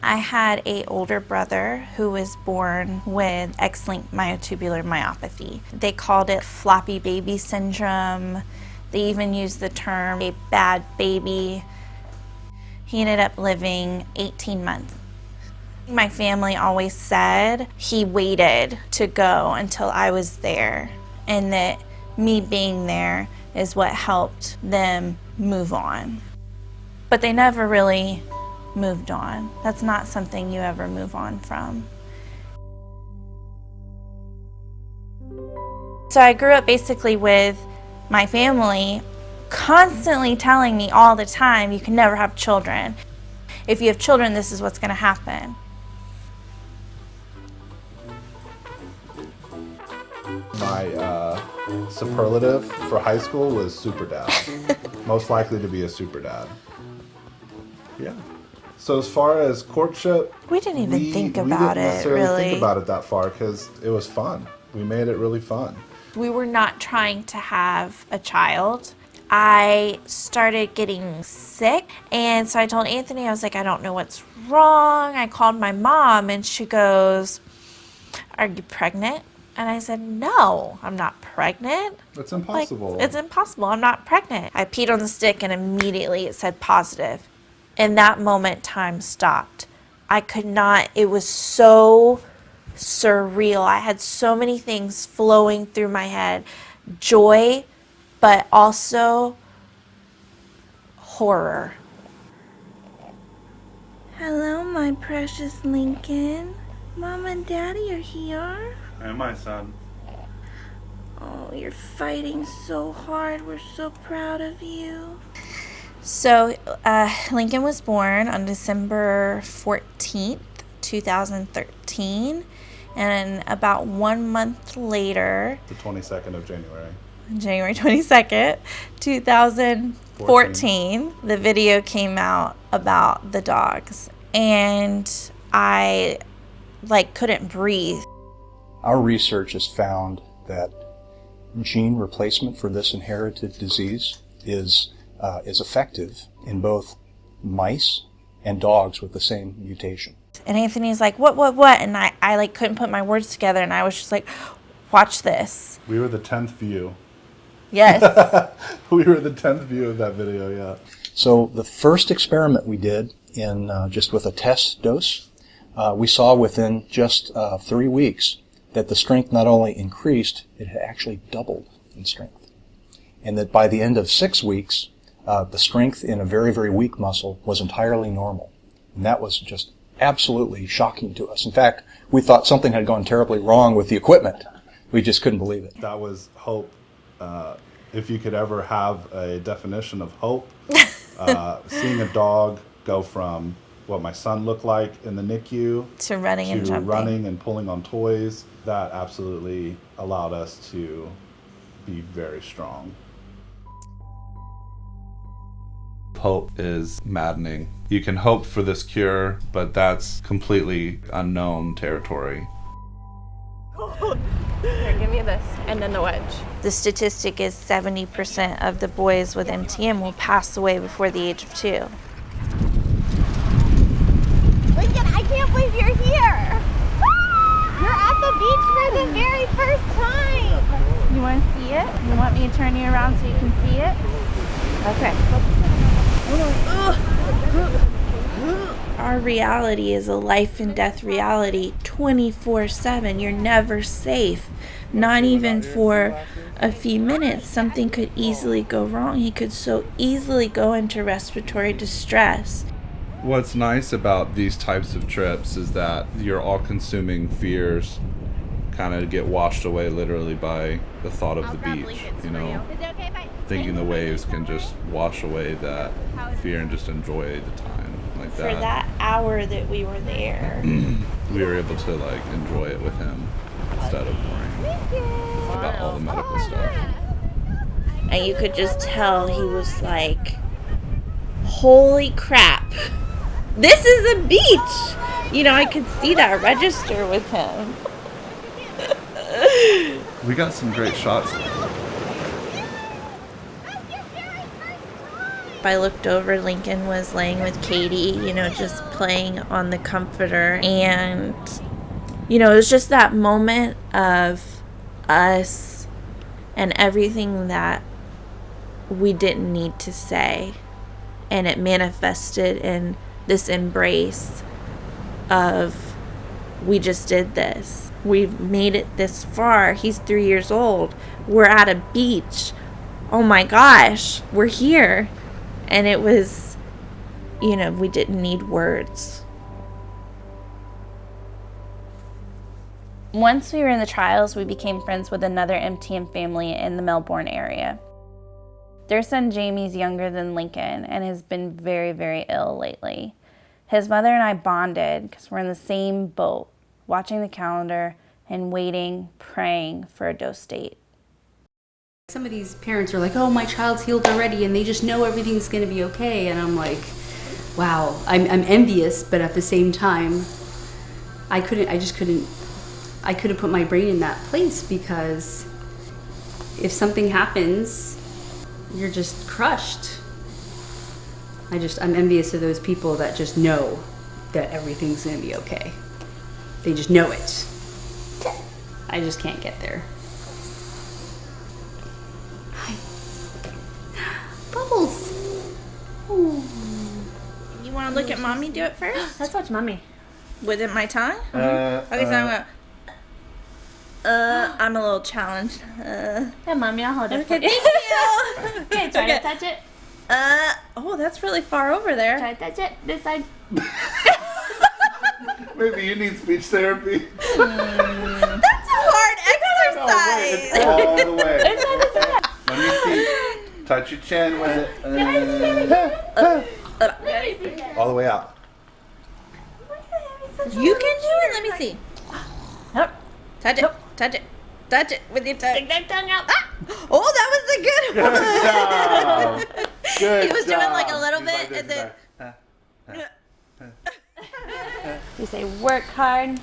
I had an older brother who was born with X-linked myotubular myopathy. They called it floppy baby syndrome. They even used the term a bad baby. He ended up living 18 months. My family always said he waited to go until I was there, and that me being there is what helped them move on. But they never really moved on. That's not something you ever move on from. So I grew up basically with my family constantly telling me all the time, you can never have children. If you have children, this is what's going to happen. My superlative for high school was super dad. Most likely to be a super dad. Yeah. So as far as courtship, we didn't even think about it, really. We didn't necessarily think about it that far because it was fun. We made it really fun. We were not trying to have a child. I started getting sick, and so I told Anthony, I was like, I don't know what's wrong. I called my mom, and she goes, are you pregnant? And I said, no, I'm not pregnant. That's impossible. Like, it's impossible. I'm not pregnant. I peed on the stick, and immediately it said positive. In that moment, time stopped. I could not, it was so surreal. I had so many things flowing through my head. Joy, but also horror. Hello, my precious Lincoln. Mom and Daddy are here. And my son. Oh, you're fighting so hard. We're so proud of you. So, Lincoln was born on December 14th, 2013. And about 1 month later, the 22nd of January. January 22nd, 2014, the video came out about the dogs. And I, couldn't breathe. Our research has found that gene replacement for this inherited disease is effective in both mice and dogs with the same mutation. And Anthony's like, what? And I couldn't put my words together, and I was just like, watch this. We were the 10th view. Yes. We were the 10th view of that video, yeah. So the first experiment we did in just with a test dose, we saw within just 3 weeks that the strength not only increased, it had actually doubled in strength. And that by the end of 6 weeks, the strength in a very, very weak muscle was entirely normal. And that was just absolutely shocking to us. In fact, we thought something had gone terribly wrong with the equipment. We just couldn't believe it. That was hope. If you could ever have a definition of hope, seeing a dog go from what my son looked like in the NICU to running and jumping. Running and pulling on toys, that absolutely allowed us to be very strong. Hope is maddening. You can hope for this cure, but that's completely unknown territory. Here, give me this, and then the wedge. The statistic is 70% of the boys with MTM will pass away before the age of 2. Lincoln, I can't believe you're here. You're at the beach for the very first time. You want to see it? You want me to turn you around so you can see it? Okay. Our reality is a life and death reality 24/7. You're never safe. Not even for a few minutes. Something could easily go wrong. He could so easily go into respiratory distress. What's nice about these types of trips is that your all-consuming fears kind of get washed away literally by the thought of the beach, you know. Thinking the waves can just wash away that fear and just enjoy the time like that. For that hour that we were there, we were able to enjoy it with him instead of worrying about all the medical stuff. and you could just tell he was like, holy crap, this is a beach. You know, I could see that register with him. We got some great shots. I looked over, Lincoln was laying with Katie, just playing on the comforter. And, it was just that moment of us and everything that we didn't need to say. And it manifested in this embrace of, we just did this. We've made it this far. He's 3 years old. We're at a beach. Oh my gosh, we're here. And it was, we didn't need words. Once we were in the trials, we became friends with another MTM family in the Melbourne area. Their son Jamie's younger than Lincoln and has been very, very ill lately. His mother and I bonded because we're in the same boat, watching the calendar and waiting, praying for a dose date. Some of these parents are like, oh, my child's healed already and they just know everything's going to be okay. And I'm like, wow, I'm envious, but at the same time, I couldn't put my brain in that place, because if something happens, you're just crushed. I'm envious of those people that just know that everything's going to be okay. They just know it. I just can't get there. Hi. Bubbles. Ooh. You want to look at Mommy do it first? Let's watch Mommy. With it my tongue? Okay, so I'm gonna... I'm a little challenged. Yeah, Mommy, I'll hold it for Okay, you. thank you. Okay, try to touch it. Oh, that's really far over there. Try to touch it. This side. Maybe you need speech therapy. That's a hard exercise. It's all the way. Let me see. Touch your chin with it. All the way out. You can do it. Let me see. Touch it. Touch it. Touch it with your tongue. Stick that tongue out. Ah! Oh, that was a good one. Good job. Good He was job. doing like a little He's bit like and this, then... We say work hard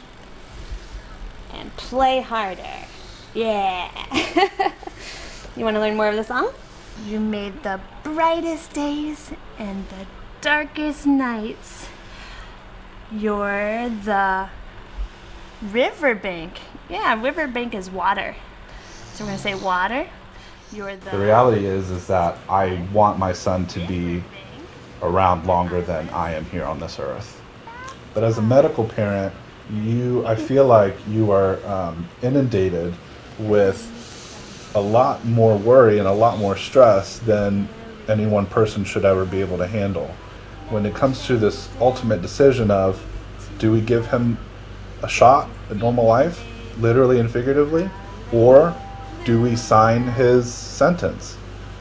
and play harder. Yeah. You want to learn more of the song? You made the brightest days and the darkest nights. You're the riverbank. Yeah, riverbank is water. So we're going to say water. You're the... The reality is that I want my son to be around longer than I am here on this earth. But as a medical parent, I feel like you are inundated with a lot more worry and a lot more stress than any one person should ever be able to handle. When it comes to this ultimate decision of, do we give him a shot at normal life, literally and figuratively, or do we sign his sentence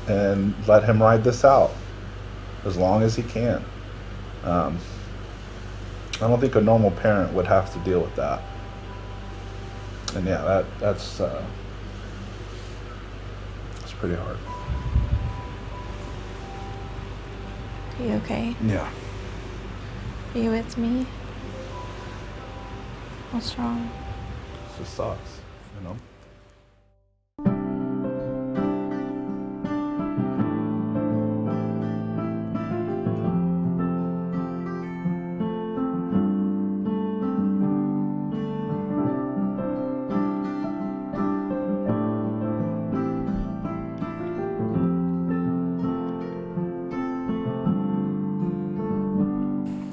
and let him ride this out as long as he can? I don't think a normal parent would have to deal with that. And yeah, that's pretty hard. Are you okay? Yeah. Are you with me? What's wrong? It just sucks, you know?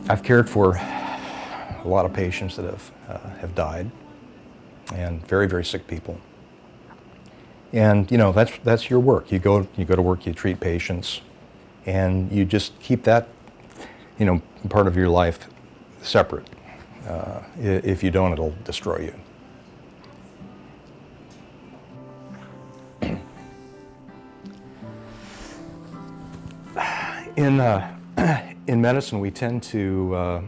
I've cared for a lot of patients that have died, and very, very sick people. And you know, that's your work. You go to work, you treat patients, and you just keep that, you know, part of your life separate. If you don't, it'll destroy you. In medicine, we tend to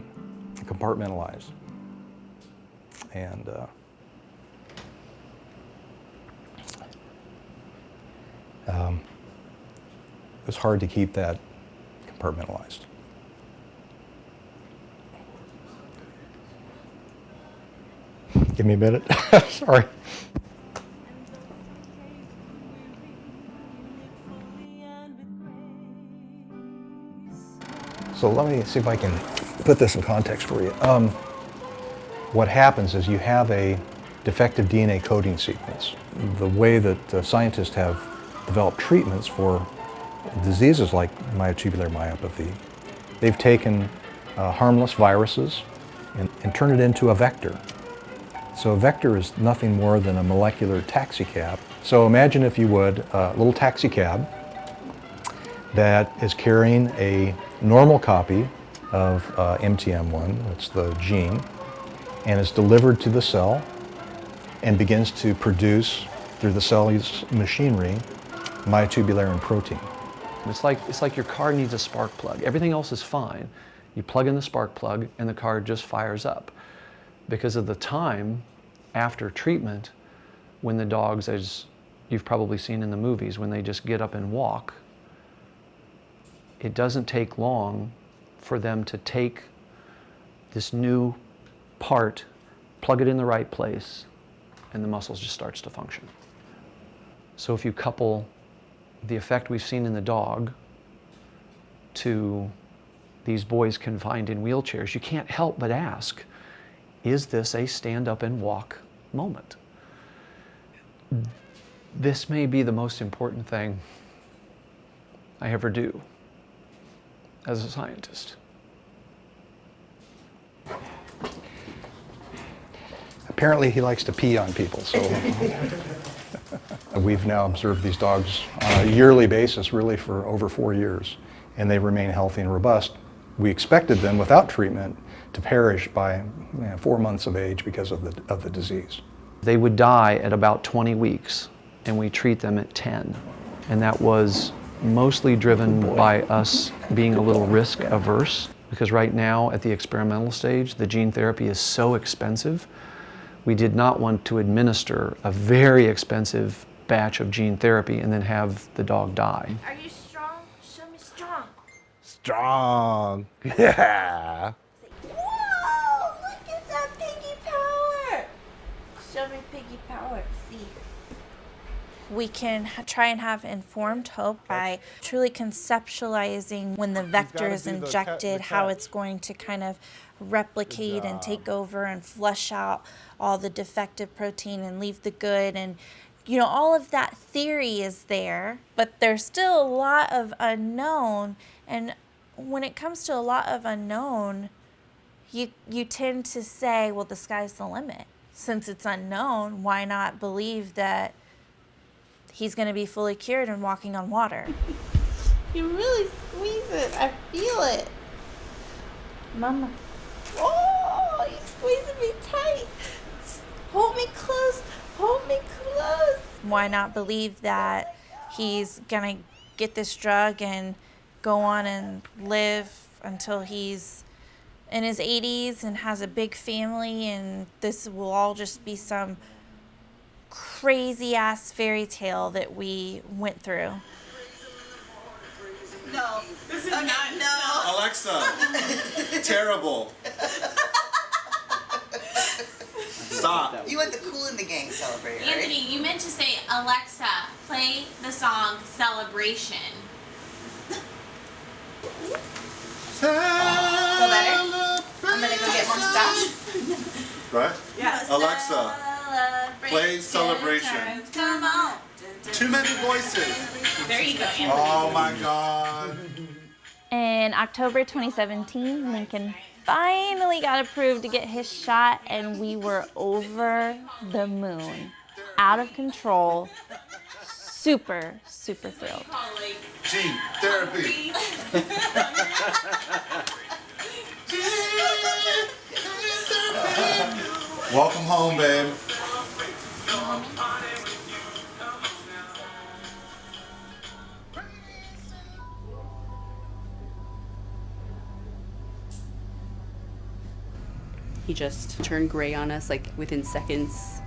compartmentalize, and it's hard to keep that compartmentalized. Give me a minute. Sorry. So let me see if I can put this in context for you. What happens is you have a defective DNA coding sequence. The way that scientists have developed treatments for diseases like myotubular myopathy, they've taken harmless viruses and turned it into a vector. So a vector is nothing more than a molecular taxi cab. So imagine, if you would, a little taxi cab that is carrying a normal copy of MTM1, that's the gene, and is delivered to the cell and begins to produce, through the cell's machinery, myotubular protein. It's like your car needs a spark plug. Everything else is fine. You plug in the spark plug and the car just fires up. Because of the time after treatment, when the dogs, as you've probably seen in the movies, when they just get up and walk, it doesn't take long for them to take this new part, plug it in the right place, and the muscles just starts to function. So if you couple the effect we've seen in the dog to these boys confined in wheelchairs, you can't help but ask, is this a stand up and walk moment? This may be the most important thing I ever do as a scientist. Apparently he likes to pee on people, so we've now observed these dogs on a yearly basis, really for over 4 years, and they remain healthy and robust. We expected them, without treatment, to perish by 4 months of age because of the disease. They would die at about 20 weeks, and we treat them at 10. And that was mostly driven by us being a little risk averse, because right now at the experimental stage, the gene therapy is so expensive. We did not want to administer a very expensive batch of gene therapy and then have the dog die. Are you strong? Show me strong. Strong. Yeah. Whoa! Look at that piggy power. Show me piggy power. See. We can try and have informed hope by truly conceptualizing when the vector is injected, how it's going to kind of replicate and take over and flush out all the defective protein and leave the good. And all of that theory is there, but there's still a lot of unknown. And when it comes to a lot of unknown, you tend to say, well, the sky's the limit. Since it's unknown, why not believe that he's going to be fully cured and walking on water? You really squeeze it. I feel it. Mama. Oh, you're squeezing me tight. Hold me close. Hold me close. Why not believe that he's going to get this drug and go on and live until he's in his 80s and has a big family, and this will all just be some crazy ass fairy tale that we went through. No. This is not. No. Alexa, terrible. Stop. You want the Cool in the Gang celebrator, right? Anthony, you meant to say, Alexa, play the song Celebration. Feel better? I'm gonna go get more stuff. Right? Yes. Alexa, play Celebration. Come on. Too many voices. There you go, Anthony. Oh my God. In October 2017, Lincoln finally got approved to get his shot, and we were over the moon. Out of control. Super, super thrilled. Gene therapy. Welcome home, babe. He just turned gray on us, like within seconds.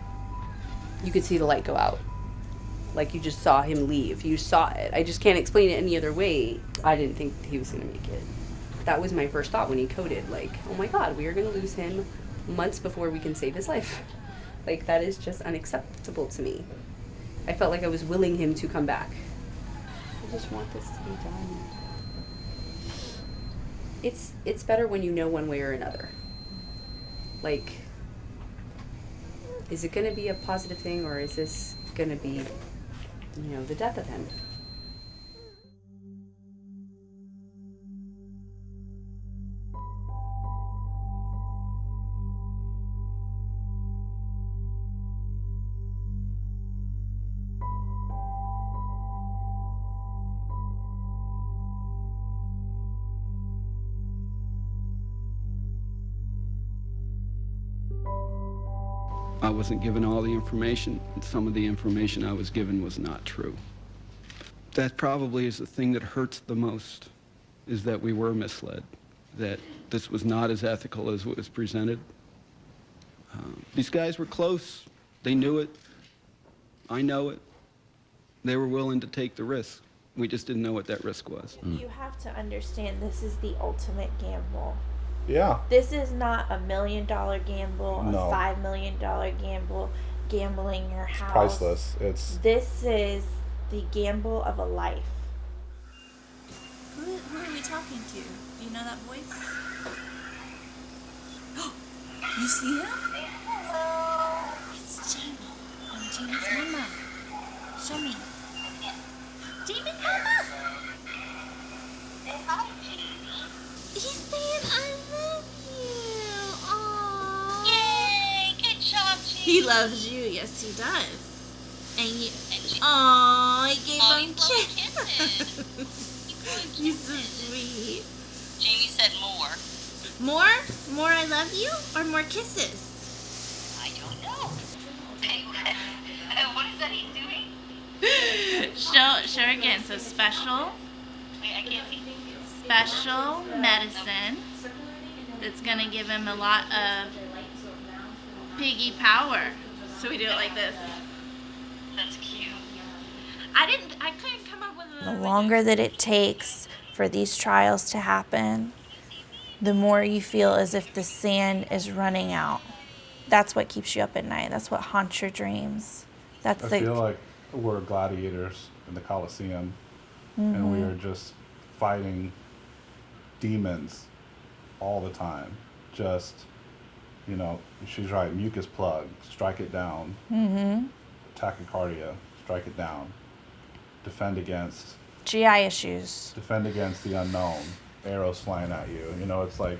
You could see the light go out. Like you just saw him leave. You saw it. I just can't explain it any other way. I didn't think he was gonna make it. That was my first thought when he coded, like, oh my God, we are gonna lose him months before we can save his life. Like, that is just unacceptable to me. I felt like I was willing him to come back. I just want this to be done. It's better when you know one way or another. Like, is it going to be a positive thing, or is this going to be, the death of him? I wasn't given all the information, and some of the information I was given was not true. That probably is the thing that hurts the most, is that we were misled, that this was not as ethical as it was presented. These guys were close. They knew it. I know it. They were willing to take the risk. We just didn't know what that risk was. You have to understand this is the ultimate gamble. Yeah. This is not $1 million gamble, No. a $5 million gamble, gambling your house. Priceless. This is the gamble of a life. Who are we talking to? Do you know that voice? You see him? It's Jamie. I'm Jamie's mama. Show me. Jamie's mama! He's saying I love you. Aww. Yay! Good job, Jamie. He loves you. Yes, he does. And you. Aww, he gave him kisses. He's so sweet. Jamie said more. More? More I love you? Or more kisses? I don't know. What is that he's doing? Show again. So special. Wait, I can't see. Special medicine that's gonna give him a lot of piggy power. So we do it like this. That's cute. I couldn't come up with The longer that it takes for these trials to happen, the more you feel as if the sand is running out. That's what keeps you up at night. That's what haunts your dreams. I feel like we're gladiators in the Colosseum, and we are just fighting demons all the time. Just, she's right, mucus plug, strike it down. Tachycardia, strike it down. Defend against GI issues. Defend against the unknown. Arrows flying at you. It's like,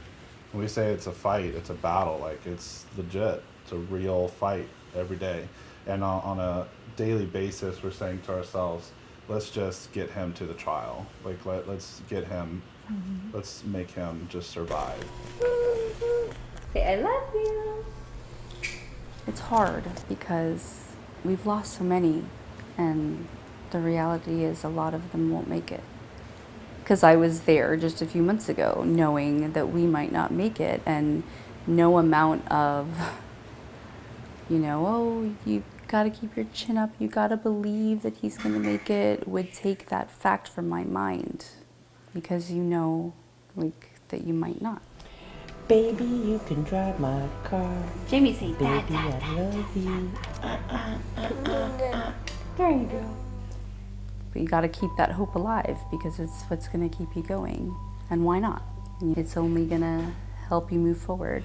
when we say it's a fight, it's a battle. Like, it's legit. It's a real fight every day. And on a daily basis, we're saying to ourselves, let's just get him to the trial. Like, let's get him, let's make him just survive. Say, I love you. It's hard because we've lost so many, and the reality is a lot of them won't make it. Because I was there just a few months ago knowing that we might not make it, and no amount of, you gotta keep your chin up, you gotta believe that he's gonna make it, would take that fact from my mind. Because that you might not. Baby, you can drive my car. Jamie, say Baby, I love you. There you go. But you gotta keep that hope alive, because it's what's gonna keep you going. And why not? It's only gonna help you move forward.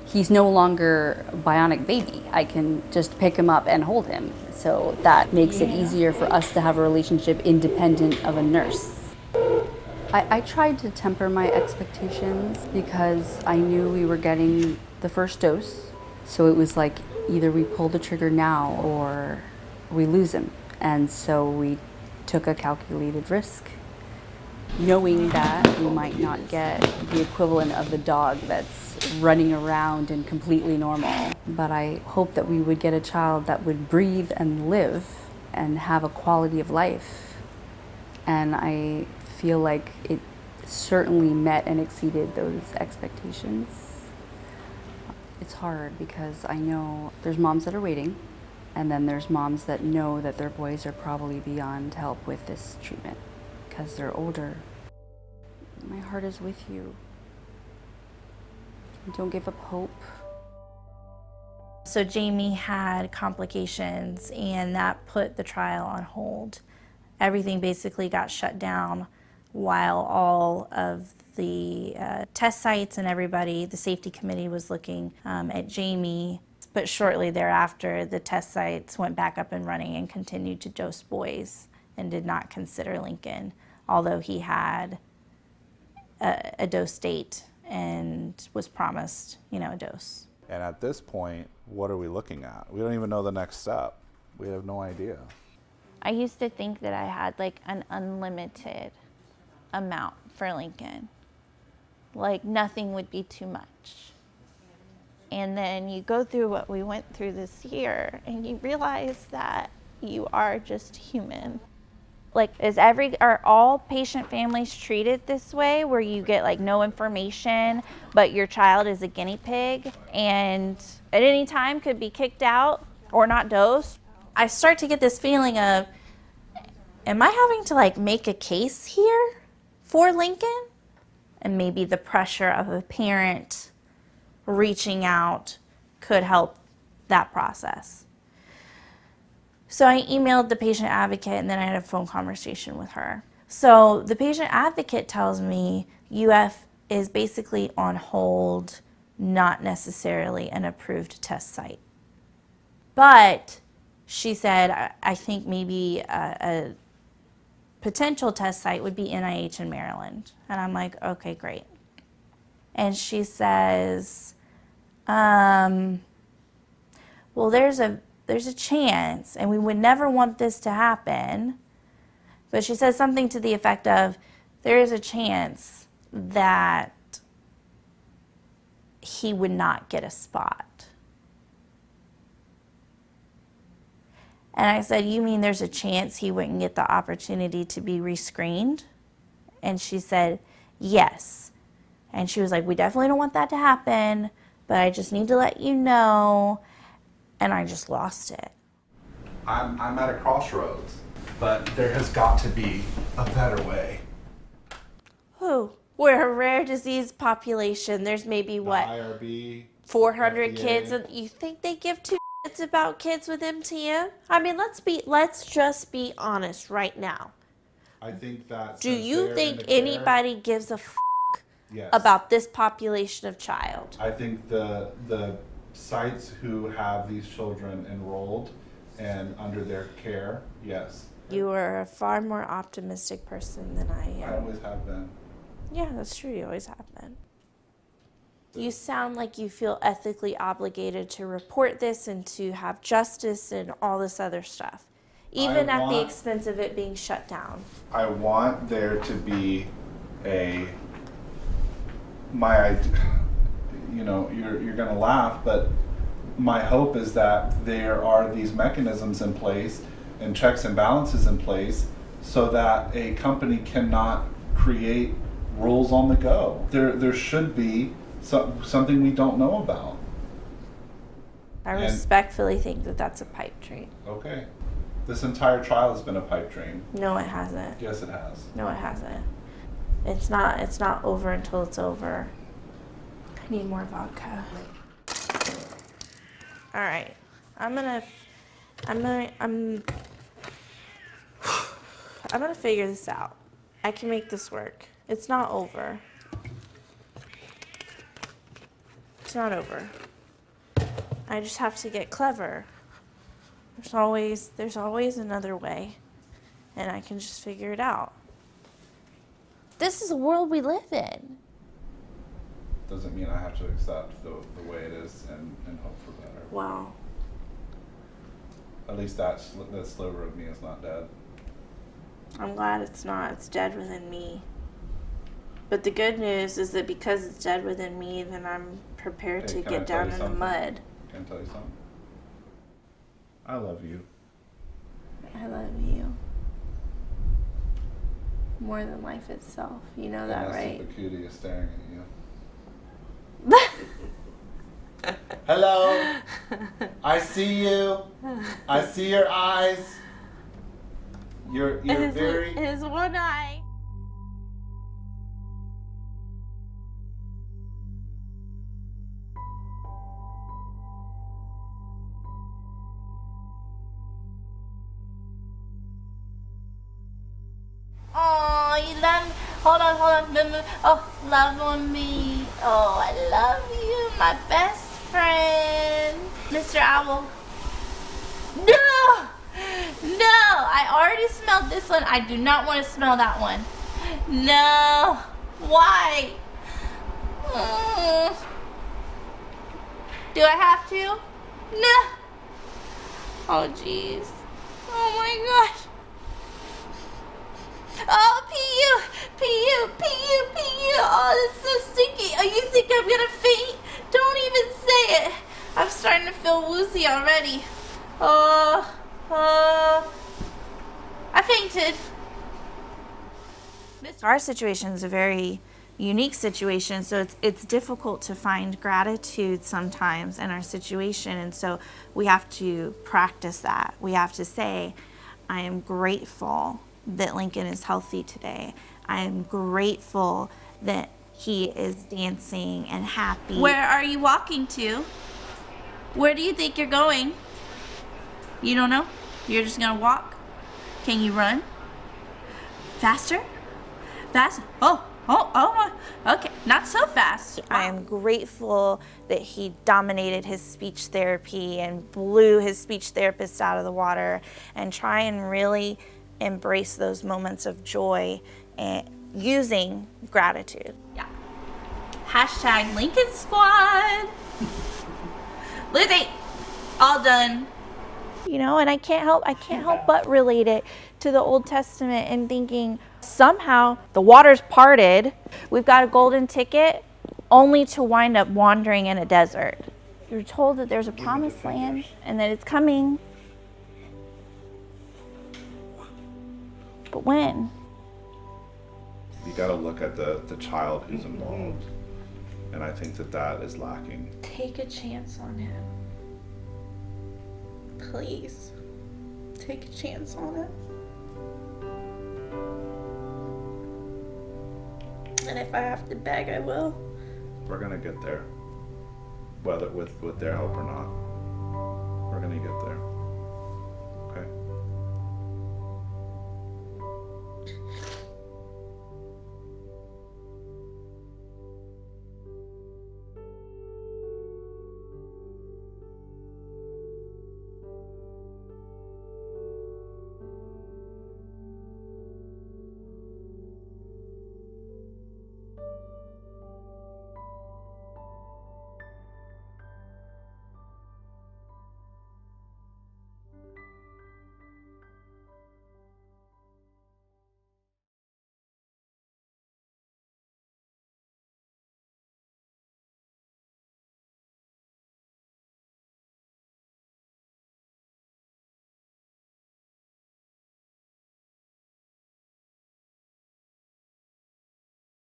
He's no longer a bionic baby. I can just pick him up and hold him. So that makes it easier for us to have a relationship independent of a nurse. I tried to temper my expectations because I knew we were getting the first dose. So it was like, either we pull the trigger now or we lose him. And so we took a calculated risk, knowing that we might not get the equivalent of the dog that's running around and completely normal. But I hoped that we would get a child that would breathe and live and have a quality of life. And I feel like it certainly met and exceeded those expectations. It's hard because I know there's moms that are waiting, and then there's moms that know that their boys are probably beyond help with this treatment because they're older. My heart is with you. Don't give up hope. So Jamie had complications, and that put the trial on hold. Everything basically got shut down while all of the test sites and everybody, the safety committee was looking at Jamie. But shortly thereafter, the test sites went back up and running and continued to dose boys and did not consider Lincoln, although he had a dose date and was promised, a dose. And at this point, what are we looking at? We don't even know the next step. We have no idea. I used to think that I had like an unlimited amount for Lincoln. Like nothing would be too much. And then you go through what we went through this year and you realize that you are just human. Like, are all patient families treated this way, where you get like no information, but your child is a guinea pig and at any time could be kicked out or not dosed? I start to get this feeling of, am I having to like make a case here for Lincoln? And maybe the pressure of a parent reaching out could help that process. So I emailed the patient advocate and then I had a phone conversation with her. So the patient advocate tells me UF is basically on hold, not necessarily an approved test site. But she said, I think maybe a potential test site would be NIH in Maryland. And I'm like, okay, great. And she says, well, there's a chance, and we would never want this to happen. But she says something to the effect of, there is a chance that he would not get a spot. And I said, you mean there's a chance he wouldn't get the opportunity to be rescreened? And she said, yes. And she was like, we definitely don't want that to happen, but I just need to let you know. And I just lost it. I'm at a crossroads, but there has got to be a better way. Ooh, we're a rare disease population. There's maybe what? IRB, 400 FDA. kids, and you think they give two shits about kids with MTM? I mean, let's just be honest right now. I think that. Do you think anybody gives a f*** yes. about this population of child? I think the sites who have these children enrolled and under their care, yes. You are a far more optimistic person than I am. I always have been. Yeah, that's true. You always have been. You sound like you feel ethically obligated to report this and to have justice and all this other stuff, even at the expense of it being shut down. I want there to be you're going to laugh, but my hope is that there are these mechanisms in place and checks and balances in place so that a company cannot create rules on the go. There should be something we don't know about. I respectfully think that that's a pipe dream. Okay. This entire trial has been a pipe dream. No, it hasn't. Yes, it has. No, it hasn't. It's not over until it's over. I need more vodka. All right. I'm gonna figure this out. I can make this work. It's not over. It's not over. I just have to get clever. There's always another way, and I can just figure it out. This is the world we live in. Doesn't mean I have to accept the way it is and hope for better. Wow. At least that sliver of me is not dead. I'm glad it's not. It's dead within me. But the good news is that because it's dead within me, then I'm prepared to get down in the mud. Can I tell you something? I love you. I love you. More than life itself. You know that, right? The cutie is staring at you. Hello. I see you. I see your eyes. You're very. It is one eye. Oh, you love. Hold on, hold on. Oh, love on me. Oh, I love you, my best friend. Mr. Owl. No! No! I already smelled this one. I do not want to smell that one. No. Why? Do I have to? No. Oh, jeez. Oh, my gosh. Oh, P.U. Oh, that's so stinky. Oh, you think I'm gonna faint? Don't even say it. I'm starting to feel woozy already. I fainted. Our situation is a very unique situation, so it's difficult to find gratitude sometimes in our situation, and so we have to practice that. We have to say, I am grateful that Lincoln is healthy today. I am grateful that he is dancing and happy. Where are you walking to? Where do you think you're going? You don't know? You're just gonna walk? Can you run? Faster? Fast? Oh my. Okay, not so fast. I am grateful that he dominated his speech therapy and blew his speech therapist out of the water, and try and really embrace those moments of joy and using gratitude. Yeah. Hashtag Lincoln Squad. Lizzie, all done. You know, and I can't help but relate it to the Old Testament and thinking somehow the water's parted. We've got a golden ticket only to wind up wandering in a desert. You're told that there's a promised land and that it's coming. But when? You got to look at the child who's involved, and I think that is lacking. Take a chance on him. Please, take a chance on it. And if I have to beg, I will. We're gonna get there, whether with their help or not. We're gonna get there.